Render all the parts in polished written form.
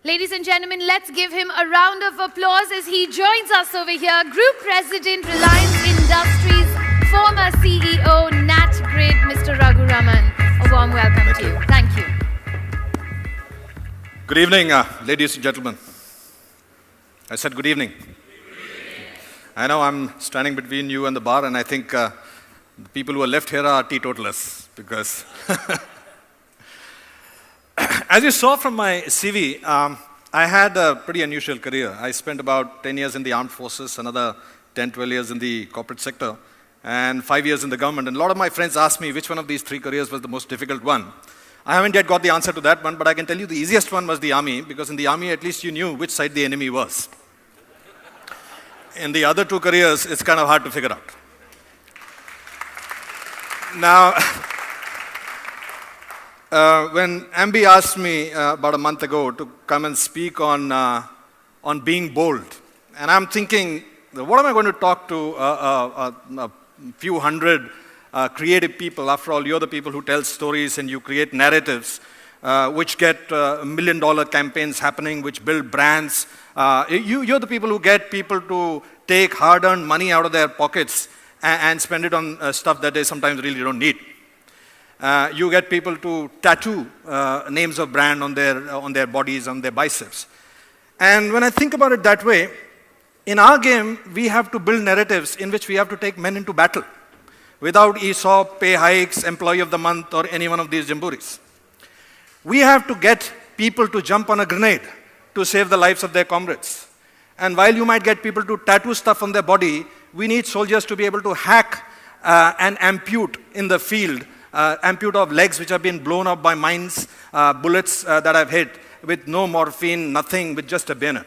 Ladies and gentlemen, let's give him a round of applause as he joins us over here. Group President, Reliance Industries, former CEO, Nat Grid, Mr. Raghuraman. A warm welcome to you. Thank you. Good evening, ladies and gentlemen. I said good evening. I know I'm standing between you and the bar, and I think the people who are left here are teetotalers, because as you saw from my CV, I had a pretty unusual career. I spent about 10 years in the armed forces, another 10, 12 years in the corporate sector, and 5 years in the government. And a lot of my friends asked me which one of these three careers was the most difficult one. I haven't yet got the answer to that one, but I can tell you the easiest one was the army, because in the army at least you knew which side the enemy was. In the other two careers, it's kind of hard to figure out. Now, when Ambi asked me about a month ago to come and speak on being bold, and I'm thinking, what am I going to talk to a few hundred creative people? After all, you're the people who tell stories and you create narratives which get $1 million campaigns happening, which build brands. You're the people who get people to take hard-earned money out of their pockets and spend it on stuff that they sometimes really don't need. You get people to tattoo names of brand on their bodies, on their biceps. And when I think about it that way, in our game, we have to build narratives in which we have to take men into battle without ESOP, pay hikes, employee of the month, or any one of these jamborees. We have to get people to jump on a grenade to save the lives of their comrades. And while you might get people to tattoo stuff on their body, we need soldiers to be able to hack and ampute in the field, ampute of legs which have been blown up by mines, bullets that have hit, with no morphine, nothing, with just a bayonet.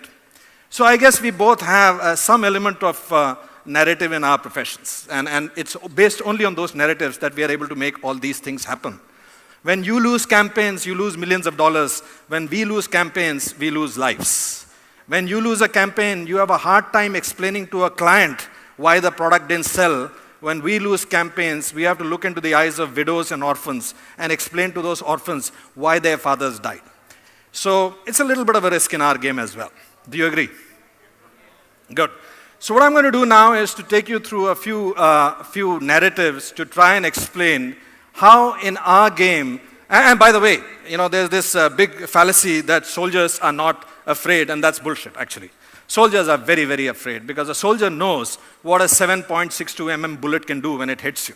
So I guess we both have some element of narrative in our professions. And it's based only on those narratives that we are able to make all these things happen. When you lose campaigns, you lose millions of dollars. When we lose campaigns, we lose lives. When you lose a campaign, you have a hard time explaining to a client why the product didn't sell. When we lose campaigns, we have to look into the eyes of widows and orphans and explain to those orphans why their fathers died. So it's a little bit of a risk in our game as well. Do you agree? Good. So what I'm going to do now is to take you through a few narratives to try and explain how in our game, and by the way, there's this big fallacy that soldiers are not afraid, and that's bullshit, actually. Soldiers are very, very afraid, because a soldier knows what a 7.62 bullet can do when it hits you.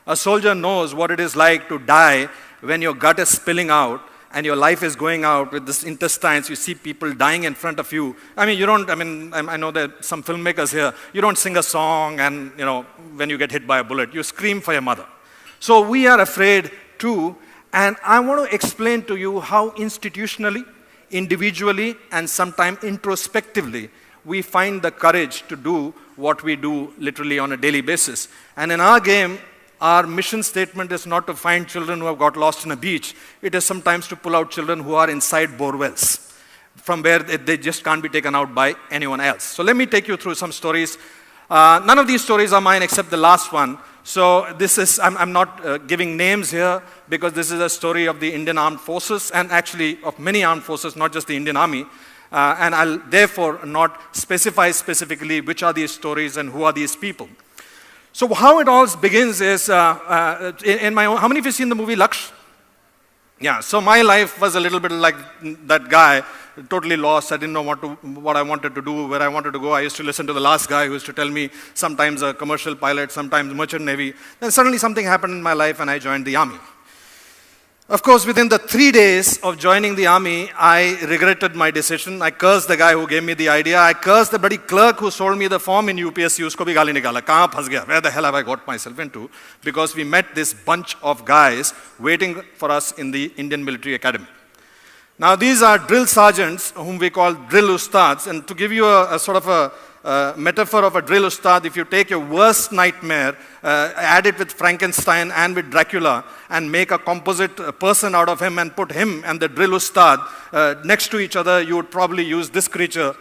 A soldier knows what it is like to die when your gut is spilling out and your life is going out with this intestines. You see people dying in front of you. I know there are some filmmakers here. You don't sing a song and, when you get hit by a bullet, you scream for your mother. So we are afraid too, and I want to explain to you how institutionally, individually, and sometimes introspectively, we find the courage to do what we do literally on a daily basis. And in our game, our mission statement is not to find children who have got lost in a beach. It is sometimes to pull out children who are inside bore wells, from where they just can't be taken out by anyone else. So let me take you through some stories. None of these stories are mine except the last one. So this is, I'm not giving names here, because this is a story of the Indian Armed Forces, and actually of many armed forces, not just the Indian Army. And I'll therefore not specify specifically which are these stories and who are these people. So how it all begins is, how many of you have seen the movie Laksh? Yeah, so my life was a little bit like that guy, totally lost. I didn't know what I wanted to do, where I wanted to go. I used to listen to the last guy who used to tell me sometimes a commercial pilot, sometimes merchant navy. Then suddenly something happened in my life and I joined the army. Of course, within the 3 days of joining the army, I regretted my decision. I cursed the guy who gave me the idea. I cursed the bloody clerk who sold me the form in UPSC. Usko bhi gaali nikala. Kahan phas gaya? Where the hell have I got myself into? Because we met this bunch of guys waiting for us in the Indian Military Academy. Now, these are drill sergeants whom we call drill ustads. And to give you a sort of a metaphor of a drill ustad, if you take your worst nightmare, add it with Frankenstein and with Dracula, and make a composite person out of him and put him and the drill ustad next to each other, you would probably use this creature,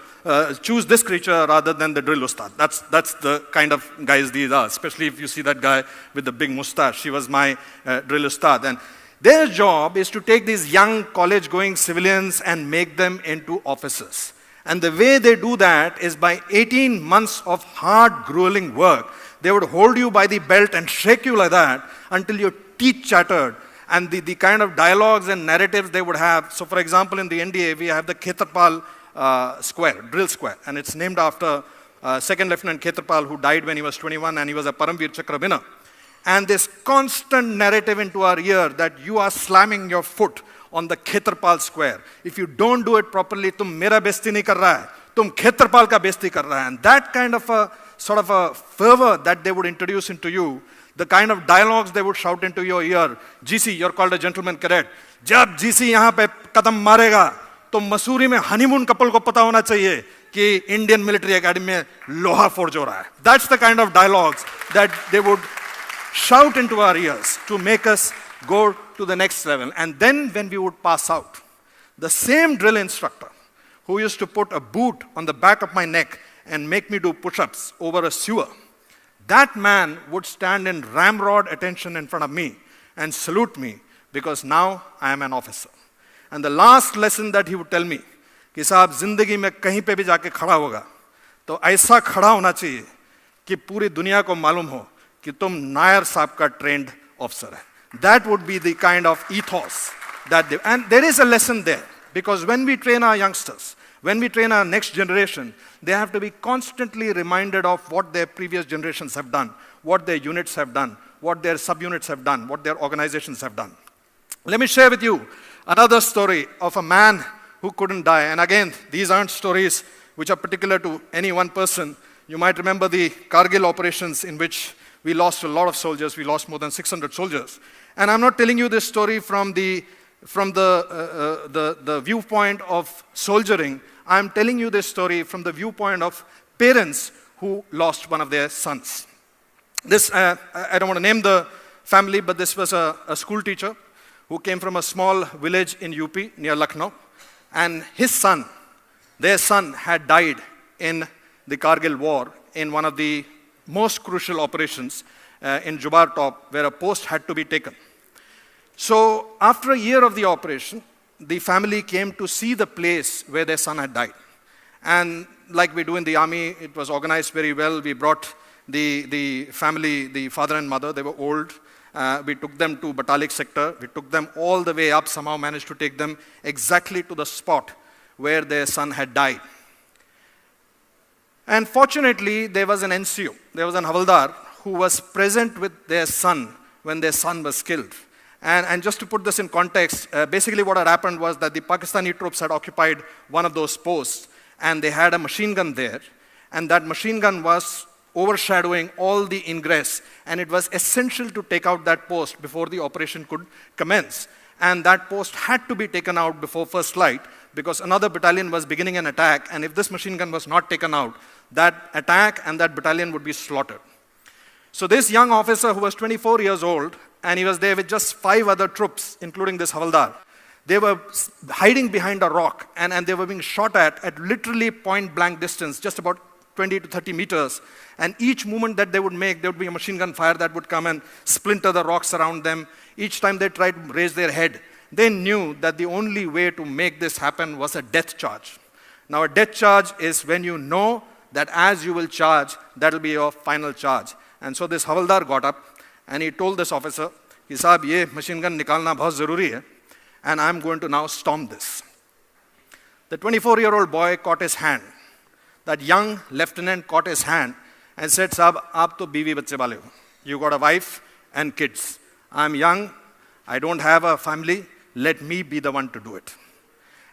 choose this creature rather than the drill ustad. That's the kind of guys these are, especially if you see that guy with the big mustache. He was my drill ustad. And Their job is to take these young college-going civilians and make them into officers. And the way they do that is by 18 months of hard, grueling work. They would hold you by the belt and shake you like that until your teeth chattered. And the kind of dialogues and narratives they would have. So, for example, in the NDA, we have the Khetarpal Square, drill square. And it's named after Second Lieutenant Khetarpal, who died when he was 21, and he was a Paramveer Chakra winner. And this constant narrative into our ear that you are slamming your foot on the Khetarpal Square. If you don't do it properly, tum mera besti nahi kar raha hai, tum Khetarpal ka besti kar raha hai. And that kind of a sort of a fervor that they would introduce into you, the kind of dialogues they would shout into your ear. GC, you're called a gentleman cadet. Jab GC yahan pe kadam marega, to Missouri mein honeymoon couple ko pata hona chahiye कि Indian military academy में लोहा forge हो रहा है. That's the kind of dialogues that they would shout into our ears to make us go to the next level. And then when we would pass out, the same drill instructor who used to put a boot on the back of my neck and make me do push-ups over a sewer, that man would stand in ramrod attention in front of me and salute me because now I am an officer. And the last lesson that he would tell me, कि साहब जिंदगी में कहीं पे भी जाके खड़ा होगा तो ऐसा खड़ा होना चाहिए कि पूरी दुनिया को मालूम हो कि तुम नायर साहब का ट्रेंड ऑफिसर है. That would be the kind of ethos that they, and there is a lesson there, because when we train our youngsters, when we train our next generation, they have to be constantly reminded of what their previous generations have done, what their units have done, what their subunits have done, what their organizations have done. Let me share with you another story of a man who couldn't die. And again, these aren't stories which are particular to any one person. You might remember the Kargil operations in which we lost a lot of soldiers. We lost more than 600 soldiers. And I'm not telling you this story from the viewpoint of soldiering. I'm telling you this story from the viewpoint of parents who lost one of their sons. This, I don't want to name the family, but this was a school teacher who came from a small village in UP near Lucknow. And his son, their son, had died in the Kargil war in one of the most crucial operations in Jubar Top, where a post had to be taken. So after a year of the operation, the family came to see the place where their son had died. And like we do in the army, it was organized very well. We brought the family, the father and mother, they were old. We took them to Batalik sector. We took them all the way up, somehow managed to take them exactly to the spot where their son had died. And fortunately, there was an NCO, there was an Havaldar who was present with their son when their son was killed. And just to put this in context, basically what had happened was that the Pakistani troops had occupied one of those posts, and they had a machine gun there, and that machine gun was overshadowing all the ingress, and it was essential to take out that post before the operation could commence. And that post had to be taken out before first light, because another battalion was beginning an attack, and if this machine gun was not taken out, that attack and that battalion would be slaughtered. So this young officer, who was 24 years old, and he was there with just 5 other troops, including this Havaldar, they were hiding behind a rock, and they were being shot at literally point-blank distance, just about 20 to 30 meters, and each movement that they would make, there would be a machine gun fire that would come and splinter the rocks around them. Each time they tried to raise their head, they knew that the only way to make this happen was a death charge. Now, a death charge is when you know that as you will charge, that will be your final charge. And so this Havaldar got up, and he told this officer, कि साहब ये machine gun निकालना बहुत ज़रूरी है, and I'm going to now storm this. The 24-year-old boy caught his hand. That young lieutenant caught his hand and said, "Saab, aap to biwi bacche wale ho. You got a wife and kids. I'm young. I don't have a family. Let me be the one to do it."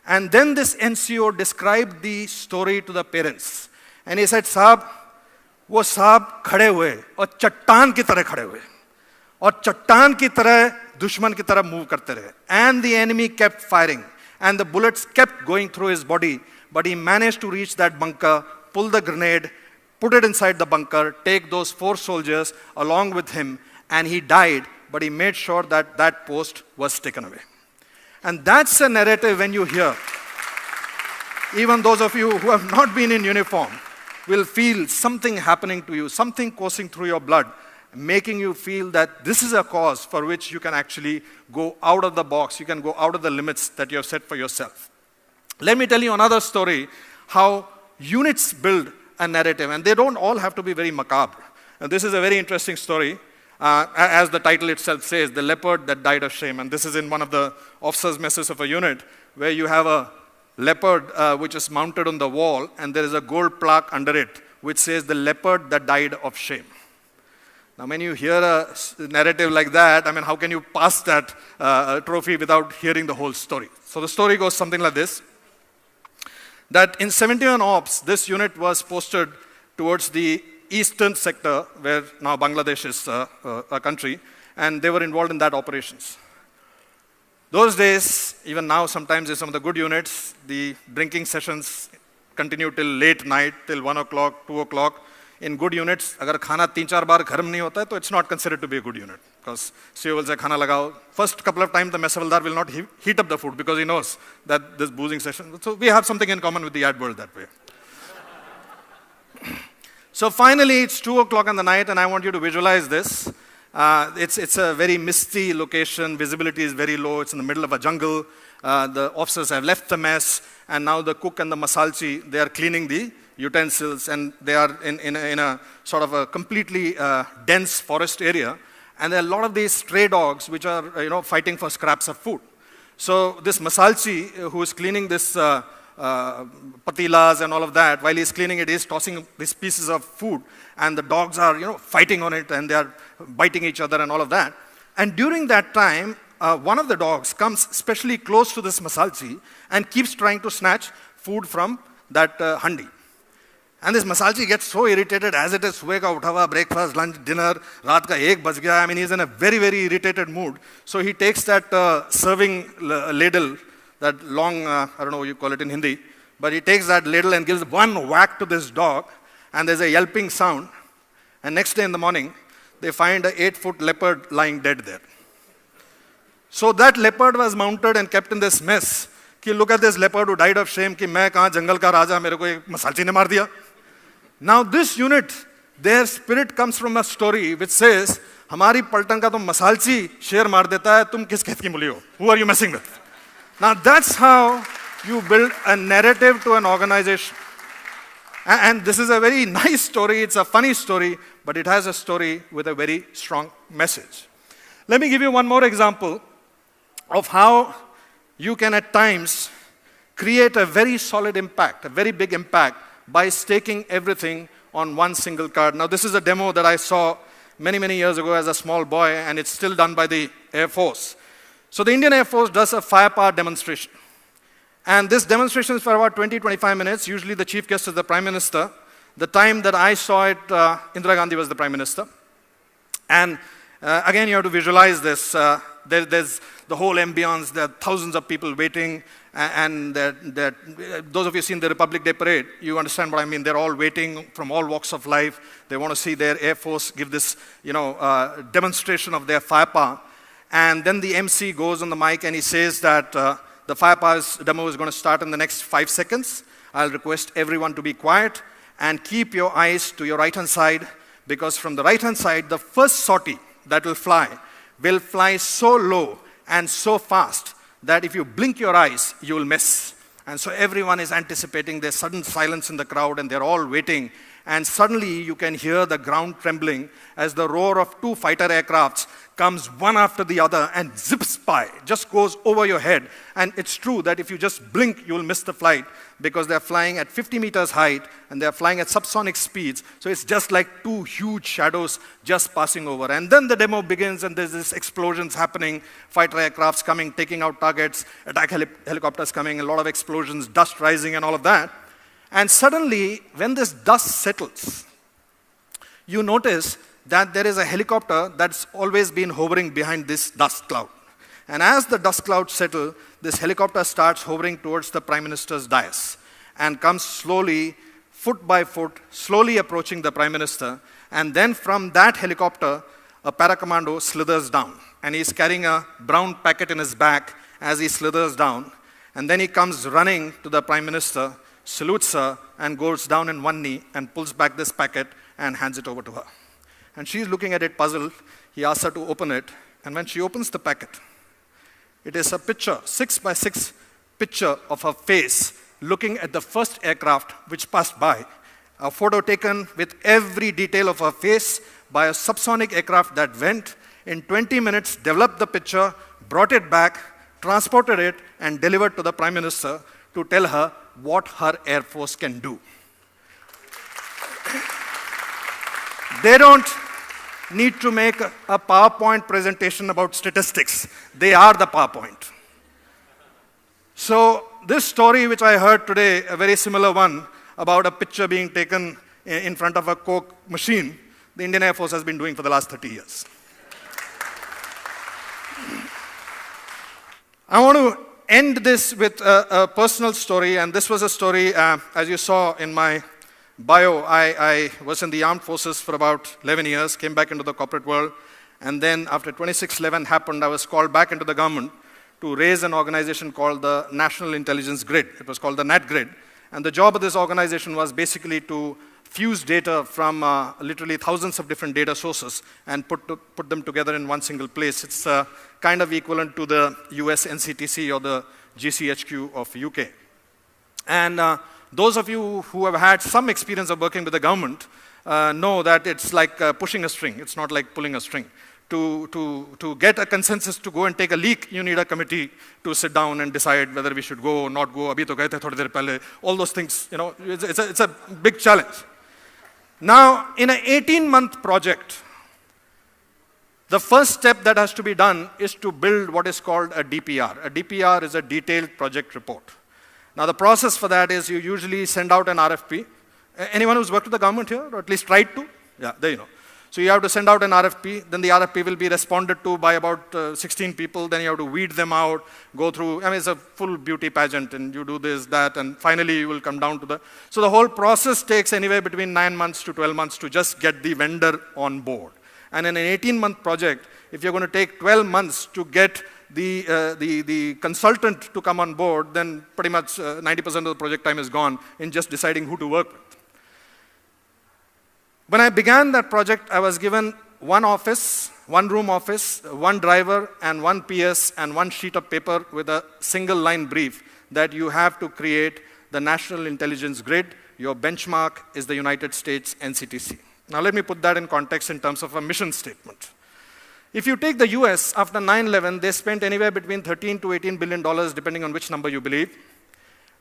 And then this NCO described the story to the parents. And he said, "Saab, wo saab khade hue aur chattan ki tarah khade hue. Aur chattan ki tarah dushman ki tarah move karte rahe. And the enemy kept firing. And the bullets kept going through his body. But he managed to reach that bunker, pull the grenade, put it inside the bunker, take those 4 soldiers along with him, and he died, but he made sure that that post was taken away." And that's a narrative when you hear. Even those of you who have not been in uniform will feel something happening to you, something coursing through your blood, making you feel that this is a cause for which you can actually go out of the box, you can go out of the limits that you have set for yourself. Let me tell you another story, how units build a narrative, and they don't all have to be very macabre. And this is a very interesting story. As the title itself says, the leopard that died of shame. And this is in one of the officers' messes of a unit, where you have a leopard which is mounted on the wall, and there is a gold plaque under it, which says the leopard that died of shame. Now, when you hear a narrative like that, I mean, how can you pass that trophy without hearing the whole story? So the story goes something like this, that in 71 Ops, this unit was posted towards the eastern sector, where now Bangladesh is a country, and they were involved in that operations. Those days, even now, sometimes in some of the good units, the drinking sessions continue till late night, till 1 o'clock, 2 o'clock. In good units, agar khana 3-4 baar ghar mein nahi hota hai, to it's not considered to be a good unit. Because CEO will say, khana lagao. First couple of times, the mess havildar will not heat up the food because he knows that this boozing session. So we have something in common with the ad world that way. So finally, it's 2 o'clock in the night, and I want you to visualize this. It's a very misty location. Visibility is very low. It's in the middle of a jungle. The officers have left the mess, and now the cook and the masalchi, they are cleaning the utensils, and they are in a sort of a completely dense forest area. And there are a lot of these stray dogs which are fighting for scraps of food. So this masalchi, who is cleaning this patilas and all of that, while he's cleaning it, he's tossing these pieces of food, and the dogs are fighting on it, and they are biting each other and all of that. And during that time, one of the dogs comes especially close to this masalchi and keeps trying to snatch food from that handi. And this masalchi gets so irritated, as it is subah ka utha hua, breakfast, lunch, dinner, raat ka 1 baj gaya. I mean, he's in a very, very irritated mood. So he takes that serving ladle, that long, I don't know what you call it in Hindi, but he takes that ladle and gives one whack to this dog, and there's a yelping sound. And next day in the morning, they find a 8-foot leopard lying dead there. So that leopard was mounted and kept in this mess. Ki look at this leopard who died of shame, ki main kahan jangal ka raja, mere ko ek masalchi ne maar diya. Now this unit, their spirit comes from a story which says, hamari paltan ka to masalchi sher maar deta hai, tum kis khet ki muli ho? Who are you messing with? Now that's how you build a narrative to an organization. And this is a very nice story, it's a funny story, but it has a story with a very strong message. Let me give you one more example of how you can at times create a very solid impact, a very big impact, by staking everything on one single card. Now this is a demo that I saw many, many years ago as a small boy, and it's still done by the Air Force. So the Indian Air Force does a firepower demonstration. And this demonstration is for about 20-25 minutes. Usually the chief guest is the Prime Minister. The time that I saw it, Indira Gandhi was the Prime Minister. And again, you have to visualize this. There's the whole ambience. There are thousands of people waiting. And those of you who've seen the Republic Day parade, you understand what I mean. They're all waiting from all walks of life. They want to see their Air Force give this demonstration of their firepower. And then the MC goes on the mic and he says that the firepower demo is going to start in the next 5 seconds. I'll request everyone to be quiet and keep your eyes to your right-hand side, because from the right-hand side, the first sortie that will fly so low and so fast that if you blink your eyes, you will miss. And so everyone is anticipating. There's sudden silence in the crowd, and they're all waiting. And suddenly you can hear the ground trembling as the roar of 2 fighter aircrafts comes one after the other and zips by, just goes over your head. And it's true that if you just blink, you will miss the flight, because they're flying at 50 meters height and they're flying at subsonic speeds. So it's just like 2 huge shadows just passing over. And then the demo begins, and there's this explosions happening, fighter aircrafts coming, taking out targets, attack helicopters coming, a lot of explosions, dust rising and all of that. And suddenly, when this dust settles, you notice that there is a helicopter that's always been hovering behind this dust cloud. And as the dust clouds settle, this helicopter starts hovering towards the Prime Minister's dais and comes slowly, foot by foot, slowly approaching the Prime Minister. And then from that helicopter, a paracommando slithers down. And he's carrying a brown packet in his back as he slithers down. And then he comes running to the Prime Minister, salutes her, and goes down in one knee and pulls back this packet and hands it over to her. And she's looking at it puzzled. He asks her to open it. And when she opens the packet, it is a picture, 6 by 6 picture of her face looking at the first aircraft which passed by. A photo taken with every detail of her face by a subsonic aircraft that went in 20 minutes, developed the picture, brought it back, transported it, and delivered to the Prime Minister to tell her what her Air Force can do. They don't need to make a PowerPoint presentation about statistics. They are the PowerPoint. So this story which I heard today, a very similar one, about a picture being taken in front of a Coke machine, the Indian Air Force has been doing for the last 30 years. I want to end this with a personal story, and this was a story, as you saw in my bio, I was in the armed forces for about 11 years, came back into the corporate world, and then after 26/11 happened, I was called back into the government to raise an organization called the National Intelligence Grid. It was called the NAT Grid, and the job of this organization was basically to fuse data from literally thousands of different data sources and put them together in one single place. It's kind of equivalent to the US NCTC or the GCHQ of UK. And those of you who have had some experience of working with the government know that it's like pushing a string. It's not like pulling a string. To get a consensus to go and take a leak, you need a committee to sit down and decide whether we should go or not go. Abhi to gaye the thodi der pehle. All those things, you know, it's a big challenge. Now, in an 18-month project, the first step that has to be done is to build what is called a DPR. A DPR is a detailed project report. Now, the process for that is you usually send out an RFP. Anyone who's worked with the government here, or at least tried to? Yeah, there you know. So you have to send out an RFP, then the RFP will be responded to by about 16 people, then you have to weed them out, go through, I mean, it's a full beauty pageant, and you do this, that, and finally you will come down to the, so the whole process takes anywhere between 9 months to 12 months to just get the vendor on board. And in an 18-month project, if you're going to take 12 months to get the consultant to come on board, then pretty much 90% of the project time is gone in just deciding who to work with. When I began that project, I was given one office, one room office, one driver, and one PS, and one sheet of paper with a single line brief that you have to create the National Intelligence Grid. Your benchmark is the United States NCTC. Now let me put that in context in terms of a mission statement. If you take the US, after 9/11, they spent anywhere between $13 to $18 billion, depending on which number you believe.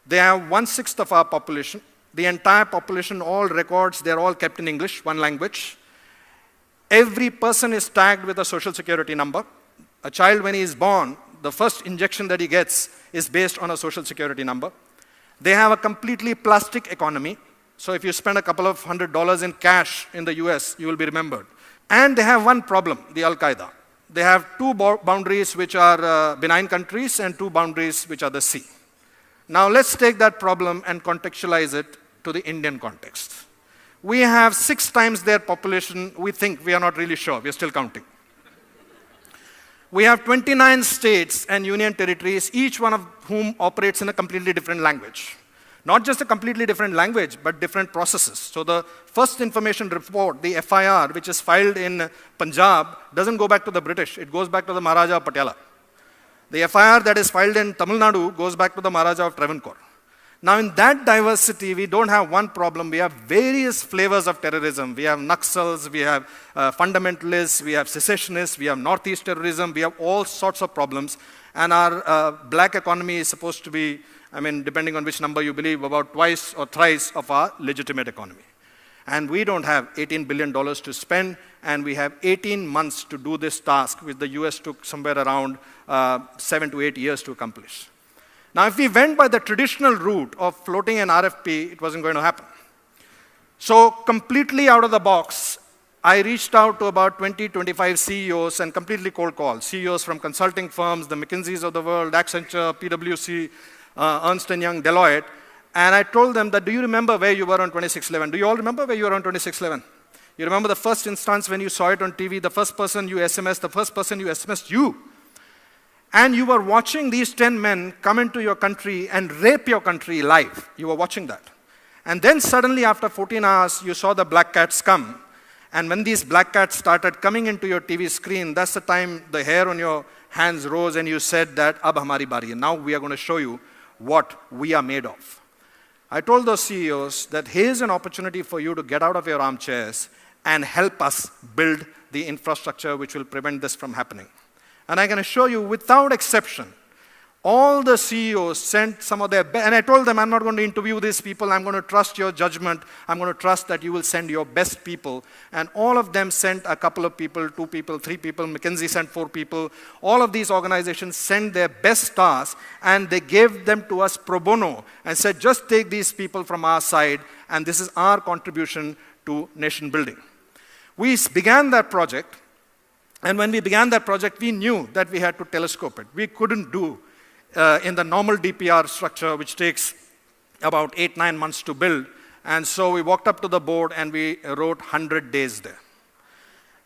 They have 1/6 of our population. The entire population, all records, they're all kept in English, one language. Every person is tagged with a social security number. A child, when he is born, the first injection that he gets is based on a social security number. They have a completely plastic economy. So if you spend a couple of $100 in cash in the US, you will be remembered. And they have one problem, the Al-Qaeda. They have two boundaries which are benign countries and two boundaries which are the sea. Now let's take that problem and contextualize it to the Indian context. We have 6 times their population. We think, we are not really sure, we are still counting. We have 29 states and union territories, each one of whom operates in a completely different language. Not just a completely different language, but different processes. So the first information report, the FIR, which is filed in Punjab, doesn't go back to the British, it goes back to the Maharaja of Patiala. The FIR that is filed in Tamil Nadu goes back to the Maharaja of Travancore. Now in that diversity, we don't have one problem. We have various flavors of terrorism. We have Naxals, we have fundamentalists, we have secessionists, we have Northeast terrorism, we have all sorts of problems. And our black economy is supposed to be, I mean, depending on which number you believe, about twice or thrice of our legitimate economy. And we don't have $18 billion to spend, and we have 18 months to do this task, which the US took somewhere around 7 to 8 years to accomplish. Now, if we went by the traditional route of floating an RFP, it wasn't going to happen. So, completely out of the box, I reached out to about 20, 25 CEOs and completely cold called. CEOs from consulting firms, the McKinseys of the world, Accenture, PwC, Ernst & Young, Deloitte, and I told them that, do you remember where you were on 26/11? Do you all remember where you were on 26/11? You remember the first instance when you saw it on TV, the first person you SMSed, the first person you SMSed you. And you were watching these 10 men come into your country and rape your country live. You were watching that. And then suddenly after 14 hours, you saw the black cats come. And when these black cats started coming into your TV screen, that's the time the hair on your hands rose and you said that, Ab hamari bari hai. Now we are going to show you what we are made of. I told those CEOs that here's an opportunity for you to get out of your armchairs and help us build the infrastructure which will prevent this from happening. And I can assure you, without exception, all the CEOs sent some of their best, and I told them, I'm not going to interview these people, I'm going to trust your judgment, I'm going to trust that you will send your best people. And all of them sent a couple of people, 2 people, 3 people, McKinsey sent 4 people. All of these organizations sent their best stars, and they gave them to us pro bono, and said, just take these people from our side, and this is our contribution to nation building. We began that project, and when we began that project, we knew that we had to telescope it. We couldn't do in the normal DPR structure, which takes about 8-9 months to build. And so we walked up to the board and we wrote 100 days there.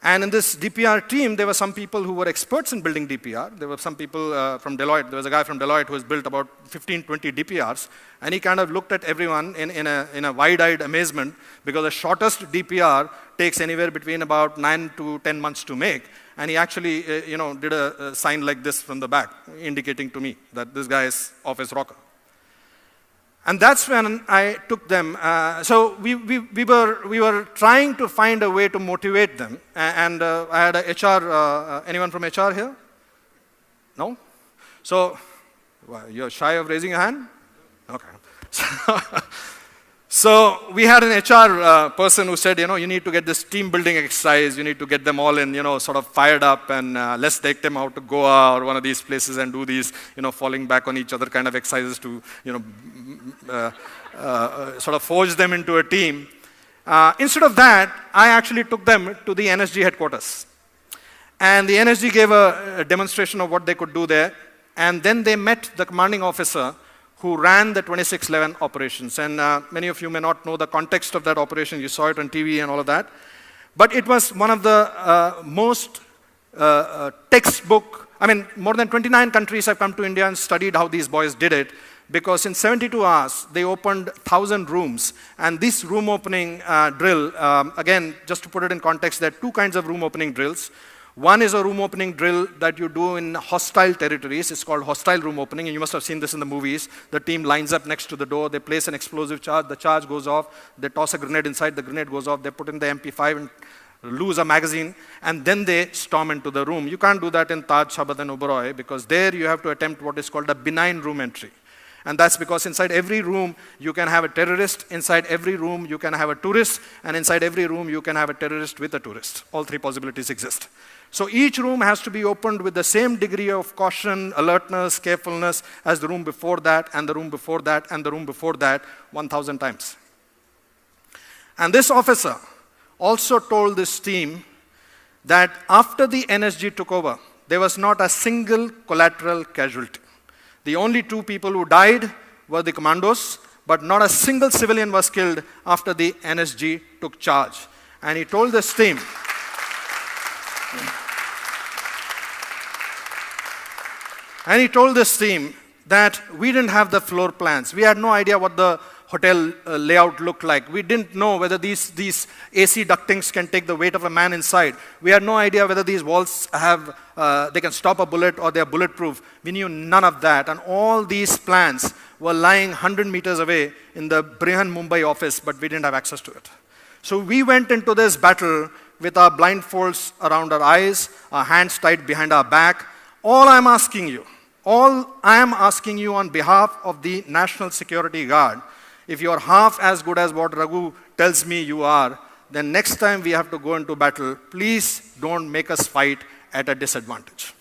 And in this DPR team, there were some people who were experts in building DPR. There were some people from Deloitte. There was a guy from Deloitte who has built about 15, 20 DPRs. And he kind of looked at everyone in a wide-eyed amazement, because the shortest DPR takes anywhere between about 9 to 10 months to make. And he actually did a sign like this from the back, indicating to me that this guy is office rocker. And that's when I took them. So we were trying to find a way to motivate them. And I had a HR, anyone from HR here? No? So, you're shy of raising your hand? Okay. So we had an HR person who said, you need to get this team building exercise, you need to get them all in, sort of fired up, and let's take them out to Goa or one of these places and do these, falling back on each other kind of exercises to, sort of forge them into a team. Instead of that, I actually took them to the NSG headquarters. And the NSG gave a demonstration of what they could do there. And then they met the commanding officer who ran the 2611 operations. And many of you may not know the context of that operation. You saw it on TV and all of that. But it was one of the most textbook, more than 29 countries have come to India and studied how these boys did it, because in 72 hours, they opened 1,000 rooms. And this room opening drill, again, just to put it in context, there are 2 kinds of room opening drills. One is a room opening drill that you do in hostile territories. It's called hostile room opening, and you must have seen this in the movies. The team lines up next to the door, they place an explosive charge, the charge goes off, they toss a grenade inside, the grenade goes off, they put in the MP5 and lose a magazine, and then they storm into the room. You can't do that in Taj, Shabad and Oberoi, because there you have to attempt what is called a benign room entry. And that's because inside every room, you can have a terrorist, inside every room, you can have a tourist, and inside every room, you can have a terrorist with a tourist. All 3 possibilities exist. So each room has to be opened with the same degree of caution, alertness, carefulness as the room before that, and the room before that, and the room before that, 1,000 times. And this officer also told this team that after the NSG took over, there was not a single collateral casualty. The only 2 people who died were the commandos, but not a single civilian was killed after the NSG took charge. And he told this team, that we didn't have the floor plans. We had no idea what the hotel layout looked like. We didn't know whether these AC ductings can take the weight of a man inside. We had no idea whether these walls have, they can stop a bullet or they're bulletproof. We knew none of that. And all these plans were lying 100 meters away in the Brihan Mumbai office, but we didn't have access to it. So we went into this battle with our blindfolds around our eyes, our hands tied behind our back. All I am asking you on behalf of the National Security Guard, if you are half as good as what Raghu tells me you are, then next time we have to go into battle, please don't make us fight at a disadvantage.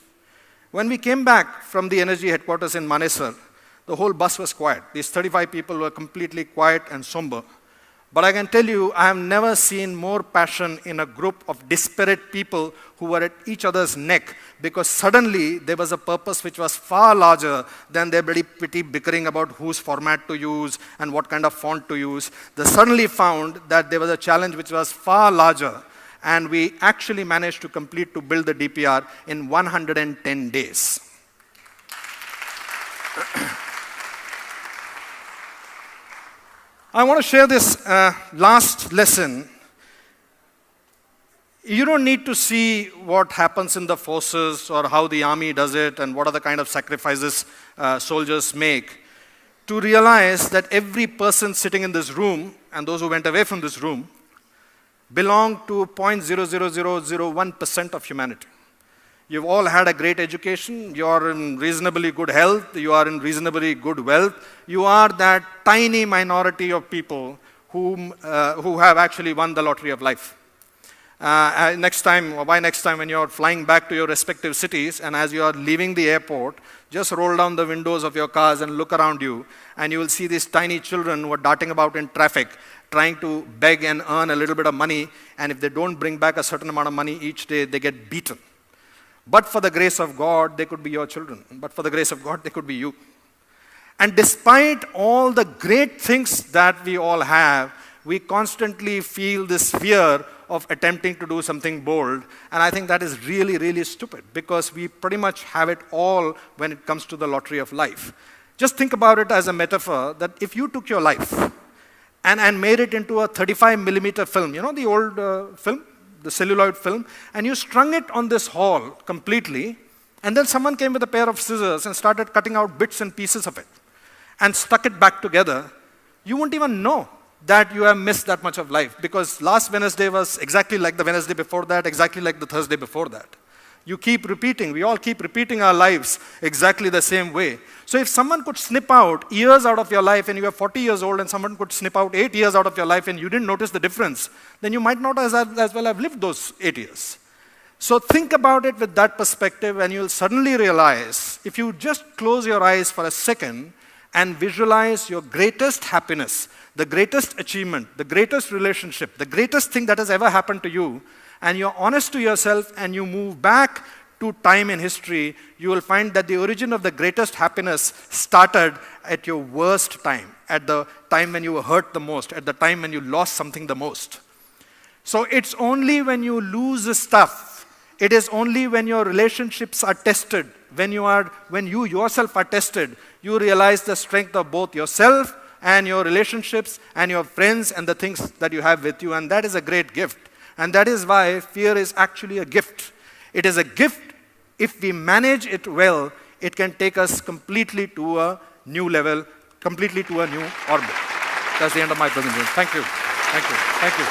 When we came back from the NSG headquarters in Manesar, the whole bus was quiet. These 35 people were completely quiet and somber. But I can tell you, I have never seen more passion in a group of disparate people who were at each other's neck, because suddenly there was a purpose which was far larger than their very petty bickering about whose format to use and what kind of font to use. They suddenly found that there was a challenge which was far larger, and we actually managed to build the DPR in 110 days. I want to share this last lesson You don't need to see what happens in the forces or how the army does it and what are the kind of sacrifices soldiers make to realize that every person sitting in this room and those who went away from this room belong to 0.00001% of humanity. You've all had a great education, you are in reasonably good health, you are in reasonably good wealth. You are that tiny minority of people who have actually won the lottery of life. Next time when you're flying back to your respective cities and as you are leaving the airport, just roll down the windows of your cars and look around you and you will see these tiny children who are darting about in traffic trying to beg and earn a little bit of money, and if they don't bring back a certain amount of money each day, they get beaten. But for the grace of God, they could be your children. But for the grace of God, they could be you. And despite all the great things that we all have, we constantly feel this fear of attempting to do something bold. And I think that is really, really stupid because we pretty much have it all when it comes to the lottery of life. Just think about it as a metaphor that if you took your life and made it into a 35 millimeter film, you know the old film, the celluloid film, and you strung it on this hall completely, and then someone came with a pair of scissors and started cutting out bits and pieces of it and stuck it back together, you won't even know that you have missed that much of life because last Wednesday was exactly like the Wednesday before that, exactly like the Thursday before that. You keep repeating, we all keep repeating our lives exactly the same way. So if someone could snip out years out of your life and you are 40 years old and someone could snip out 8 years out of your life and you didn't notice the difference, then you might not as well have lived those 8 years. So think about it with that perspective and you'll suddenly realize, if you just close your eyes for a second and visualize your greatest happiness, the greatest achievement, the greatest relationship, the greatest thing that has ever happened to you, and you're honest to yourself and you move back to time in history, you will find that the origin of the greatest happiness started at your worst time, at the time when you were hurt the most, at the time when you lost something the most. So it's only when you lose stuff, it is only when your relationships are tested, when you yourself are tested, you realize the strength of both yourself and your relationships and your friends and the things that you have with you, and that is a great gift. And that is why fear is actually a gift. It is a gift. If we manage it well, it can take us completely to a new level, completely to a new orbit. That's the end of my presentation. Thank you. Thank you. Thank you.